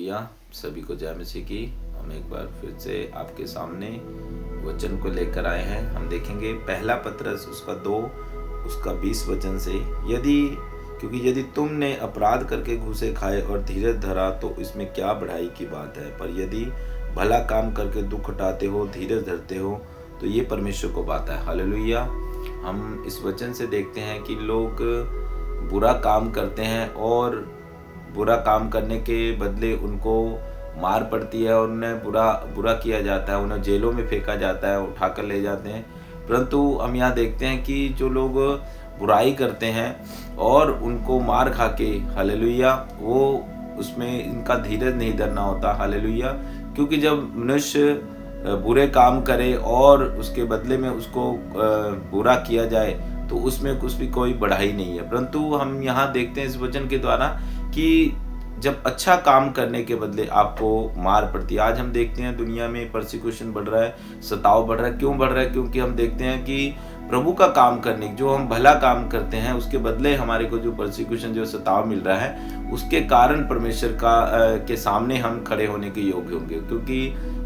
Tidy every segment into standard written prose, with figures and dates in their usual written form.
Hallelujah. सभी को जय मसीह की। हम एक बार फिर से आपके सामने वचन को लेकर आए हैं। हम देखेंगे पहला पत्रस उसका 2 उसका 20 वचन से, क्योंकि यदि तुमने अपराध करके घूसे खाए और धीरज धरा तो इसमें क्या बढ़ाई की बात है, पर यदि भला काम करके दुख हटाते हो, धीरज धरते हो, तो ये परमेश्वर को बात है। हालेलुया। हम इस वचन से देखते हैं कि लोग बुरा काम करते हैं और बुरा काम करने के बदले उनको मार पड़ती है और उन्हें बुरा किया जाता है, उन्हें जेलों में फेंका जाता है, उठाकर ले जाते हैं। परंतु हम यहाँ देखते हैं कि जो लोग बुराई करते हैं और उनको मार खा के, हालेलुया, वो उसमें इनका धीरज नहीं धरना होता। हालेलुया। क्योंकि जब मनुष्य बुरे काम करे और उसके बदले में उसको बुरा किया जाए तो उसमें कुछ भी कोई बढ़ाई नहीं है। परंतु हम यहाँ देखते हैं इस वचन के द्वारा कि जब अच्छा काम करने के बदले आपको मार पड़ती है। आज हम देखते हैं दुनिया में परसिक्यूशन बढ़ रहा है, सताव बढ़ रहा है। क्यों बढ़ रहा है? क्योंकि हम देखते हैं कि प्रभु का काम करने, जो हम भला काम करते हैं, उसके बदले हमारे को जो परसिक्यूशन, जो सताव मिल रहा है, उसके कारण परमेश्वर के सामने हम खड़े होने के योग्य होंगे। क्योंकि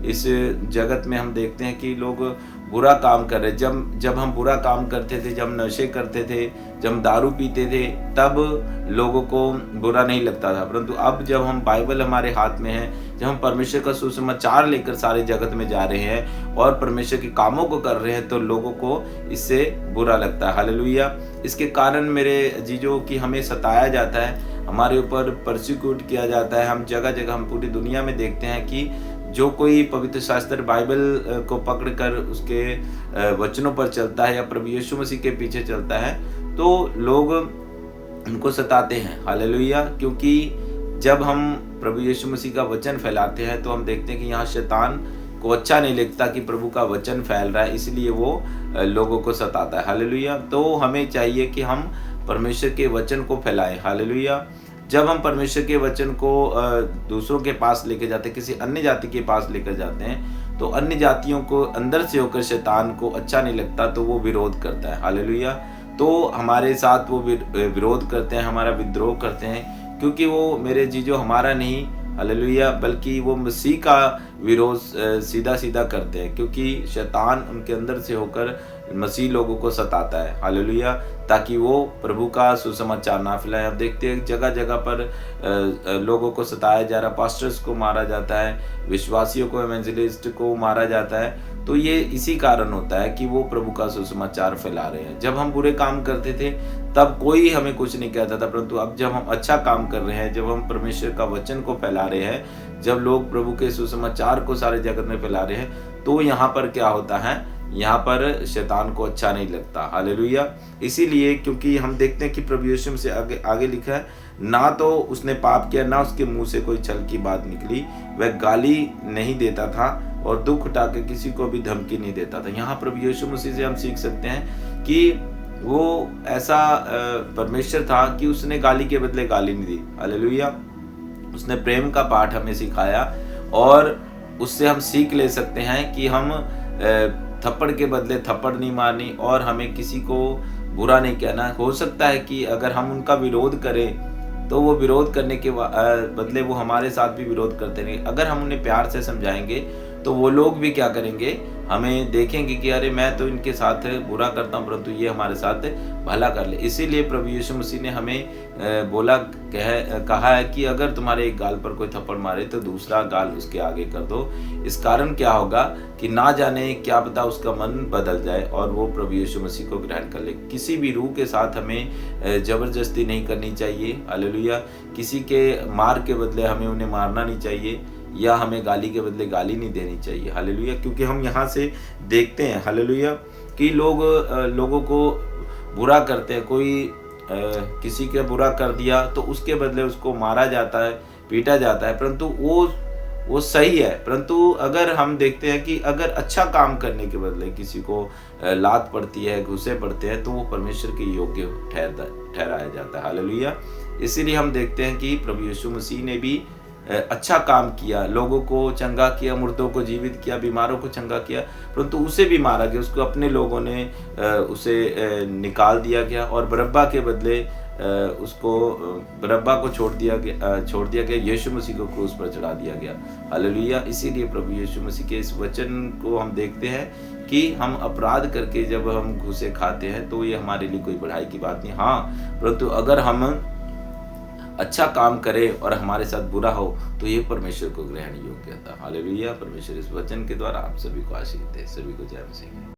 इस जगत में हम देखते हैं कि लोग बुरा काम कर रहे। जब हम बुरा काम करते थे, जब हम नशे करते थे, जब हम दारू पीते थे, तब लोगों को बुरा नहीं लगता था। परंतु अब जब हम बाइबल हमारे हाथ में है, जब हम परमेश्वर का सुसमाचार लेकर सारे जगत में जा रहे हैं और परमेश्वर के कामों को कर रहे हैं, तो लोगों को इससे बुरा लगता है। हालेलुया। इसके कारण मेरे जीजों की हमें सताया जाता है, हमारे ऊपर परसिक्यूट किया जाता है। हम जगह जगह, हम पूरी दुनिया में देखते हैं कि जो कोई पवित्र शास्त्र बाइबल को पकड़कर उसके वचनों पर चलता है या प्रभु यीशु मसीह के पीछे चलता है, तो लोग उनको सताते हैं। हालेलुया। क्योंकि जब हम प्रभु यीशु मसीह का वचन फैलाते हैं तो हम देखते हैं कि यहाँ शैतान को अच्छा नहीं लगता कि प्रभु का वचन फैल रहा है, इसलिए वो लोगों को सताता है। हालेलुया। तो हमें चाहिए कि हम परमेश्वर के वचन को फैलाएं। हालेलुया। जब हम परमेश्वर के वचन को दूसरों के पास लेके जाते हैं, किसी अन्य जाति के पास लेकर जाते हैं, तो अन्य जातियों को अंदर से होकर शैतान को अच्छा नहीं लगता, तो वो विरोध करता है। हालेलुया। तो हमारे साथ वो विरोध करते हैं, हमारा विद्रोह करते हैं, क्योंकि वो मेरे जीजो हमारा नहीं, हालेलुया, बल्कि वो मसीह का विरोध सीधा सीधा करते हैं। क्योंकि शैतान उनके अंदर से होकर मसीह लोगों को सताता है। हालेलुया। ताकि वो प्रभु का सुसमाचार ना फैलाए। अब देखते हैं जगह जगह पर लोगों को सताया जा रहा, पास्टर्स को मारा जाता है, विश्वासियों को, एवेंजलिस्ट को मारा जाता है। तो ये इसी कारण होता है कि वो प्रभु का सुसमाचार फैला रहे हैं। जब हम बुरे काम करते थे तब कोई हमें कुछ नहीं कहता था, परंतु अब जब हम अच्छा काम कर रहे हैं, जब हम परमेश्वर का वचन को फैला रहे हैं, जब लोग प्रभु के सुसमाचार को सारे जगत में फैला रहे हैं, तो यहाँ पर क्या होता है? यहाँ पर शैतान को अच्छा नहीं लगता। हालेलुया। इसीलिए क्योंकि हम देखते हैं कि प्रभु यीशु से आगे लिखा है, ना तो उसने पाप किया, ना उसके मुंह से कोई छल की बात निकली, वह गाली नहीं देता था और दुख उठा के किसी को भी धमकी नहीं देता था। यहाँ प्रभु यीशु मसीह से हम सीख सकते हैं कि वो ऐसा परमेश्वर था कि उसने गाली के बदले गाली नहीं दी। हालेलुया। उसने प्रेम का पाठ हमें सिखाया और उससे हम सीख ले सकते हैं कि हम थप्पड़ के बदले थप्पड़ नहीं मारनी और हमें किसी को बुरा नहीं कहना। हो सकता है कि अगर हम उनका विरोध करें तो वो विरोध करने के बदले वो हमारे साथ भी विरोध करते रहें। अगर हम उन्हें प्यार से समझाएंगे तो वो लोग भी क्या करेंगे? हमें देखेंगे कि अरे मैं तो इनके साथ बुरा करता हूँ, परंतु ये हमारे साथ भला कर ले। इसीलिए प्रभु यीशु मसीह ने हमें कहा है कि अगर तुम्हारे एक गाल पर कोई थप्पड़ मारे तो दूसरा गाल उसके आगे कर दो। इस कारण क्या होगा कि ना जाने क्या पता उसका मन बदल जाए और वो प्रभु यीशु मसीह को ग्रहण कर ले। किसी भी रूह के साथ हमें जबरदस्ती नहीं करनी चाहिए। हालेलुया। किसी के मार के बदले हमें उन्हें मारना नहीं चाहिए या हमें गाली के बदले गाली नहीं देनी चाहिए। हालेलुया। क्योंकि हम यहाँ से देखते हैं, हालेलुया, कि लोगों को बुरा करते हैं। कोई किसी के बुरा कर दिया तो उसके बदले उसको मारा जाता है, पीटा जाता है, परंतु वो सही है। परंतु अगर हम देखते हैं कि अगर अच्छा काम करने के बदले किसी को लात पड़ती है, घूसे पड़ते हैं, तो वो परमेश्वर के योग्य ठहराया जाता है। हालेलुया। इसीलिए हम देखते हैं कि प्रभु यीशु मसीह ने भी अच्छा काम किया, लोगों को चंगा किया, मुर्दों को जीवित किया, बीमारों को चंगा किया, परंतु उसे भी मारा गया। उसको अपने लोगों ने उसे निकाल दिया गया और बरअब्बा के बदले उसको बरअब्बा को छोड़ दिया गया, यीशु मसीह को क्रूस पर चढ़ा दिया गया। हालेलुया। इसीलिए प्रभु यीशु मसीह के इस वचन को हम देखते हैं कि हम अपराध करके जब हम घूसे खाते हैं तो ये हमारे लिए कोई बढ़ाई की बात नहीं। हाँ, परंतु अगर हम अच्छा काम करें और हमारे साथ बुरा हो तो ये परमेश्वर को ग्रहण योग्य था। हालेलुया। परमेश्वर इस वचन के द्वारा आप सभी को आशीष दे। सभी को जय मसीह।